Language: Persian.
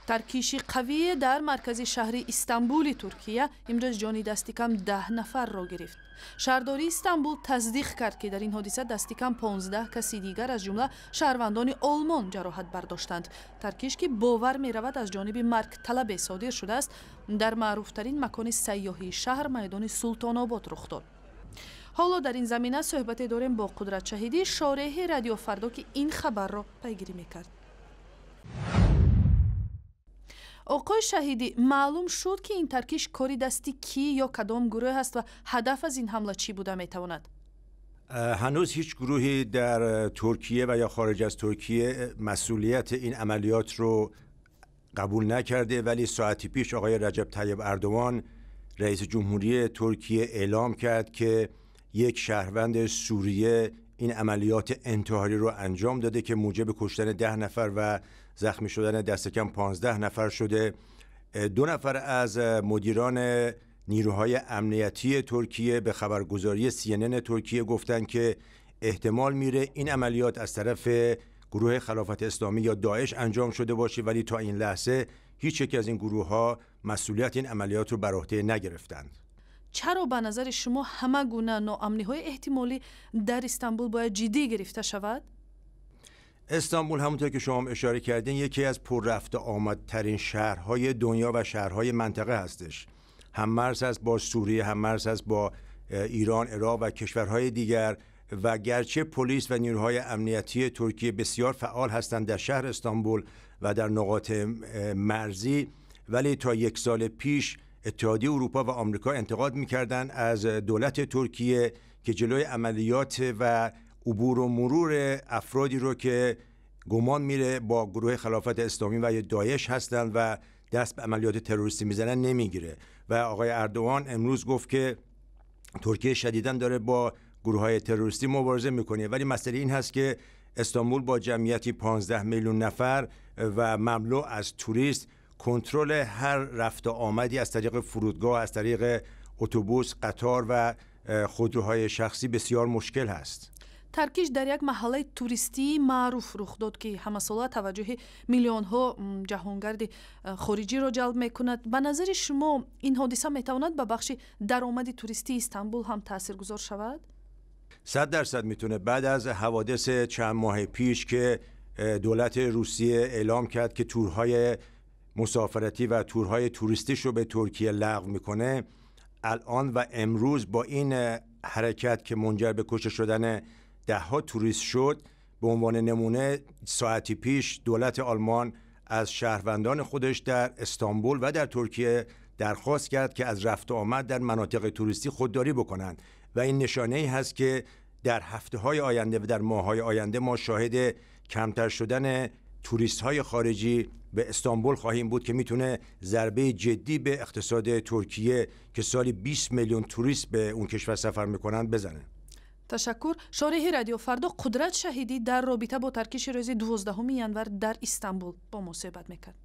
ترکیشی قوی در مرکز شهر استانبول ترکیه امروز جانی دست کم 10 نفر را گرفت. شهرداری استانبول تصدیق کرد که در این حادثه دست کم 15 کسی دیگر از جمله شهروندان آلمان جراحت برداشتند. ترکیش که باور می رود از جانب مرگ طلب صادر شده است، در معروفترین مکان سیاحی شهر میدان سلطان آباد رخ داد. حالا در این زمینه صحبت داریم با قدرت شهیدی، شارح رادیو فردا که این خبر را پیگیری میکرد. آقای شهیدی، معلوم شد که این ترکیش کاری دستی کی یا کدام گروه است و هدف از این حمله چی بوده میتواند؟ هنوز هیچ گروهی در ترکیه و یا خارج از ترکیه مسئولیت این عملیات رو قبول نکرده، ولی ساعتی پیش آقای رجب طیب اردوان رئیس جمهوری ترکیه اعلام کرد که یک شهروند سوریه این عملیات انتحاری رو انجام داده که موجب کشتن 10 نفر و زخمی شدن دست کم 15 نفر شده. 2 نفر از مدیران نیروهای امنیتی ترکیه به خبرگزاری CNN ترکیه گفتن که احتمال میره این عملیات از طرف گروه خلافت اسلامی یا داعش انجام شده باشه، ولی تا این لحظه هیچ یک از این گروه ها مسئولیت این عملیات رو بر عهده نگرفتند. چرا به نظر شما همه گونه ناامنی های احتمالی در استانبول باید جدی گرفته شود؟ استانبول همونطور که شما اشاره کردین یکی از پر رفت و آمدترین شهرهای دنیا و شهرهای منطقه هستش. هم مرز است با سوریه، هم مرز است با ایران، عراق و کشورهای دیگر، و گرچه پلیس و نیروهای امنیتی ترکیه بسیار فعال هستند در شهر استانبول و در نقاط مرزی، ولی تا 1 سال پیش اتحادیه اروپا و آمریکا انتقاد می‌کردند از دولت ترکیه که جلوی عملیات و عبور و مرور افرادی رو که گمان میره با گروه خلافت اسلامی و داعش هستند و دست به عملیات تروریستی میزنن نمیگیره. و آقای اردوان امروز گفت که ترکیه شدیداً داره با گروه‌های تروریستی مبارزه میکنه، ولی مسئله این هست که استانبول با جمعیتی 15 میلیون نفر و مملو از توریست کنترل هر رفت و آمدی از طریق فرودگاه، از طریق اتوبوس، قطار و خودروهای شخصی بسیار مشکل هست. ترکیش در یک محله توریستی معروف رخ داد که همه ساله توجه میلیون ها جهانگرد خارجی را جلب میکند. به نظر شما این حادثه میتواند به بخش درآمد توریستی استانبول هم تاثیرگذار شود؟ 100% میتونه. بعد از حوادث چند ماه پیش که دولت روسیه اعلام کرد که تورهای مسافرتی و تورهای توریستیش رو به ترکیه لغو میکنه، الان و امروز با این حرکت که منجر به کشته شدن 10 توریست شد، به عنوان نمونه ساعتی پیش دولت آلمان از شهروندان خودش در استانبول و در ترکیه درخواست کرد که از رفت و آمد در مناطق توریستی خودداری بکنند و این نشانه‌ای هست که در هفته‌های آینده و در ماه‌های آینده ما شاهد کمتر شدن توریست‌های خارجی به استانبول خواهیم بود که میتونه ضربه جدی به اقتصاد ترکیه که سالی 20 میلیون توریست به اون کشور سفر میکنند بزنه. تشکر. شارح رادیو فردا قدرت شهیدی در رابطه با ترکیش روز 12 ینور در استانبول با ما صحبت میکرد.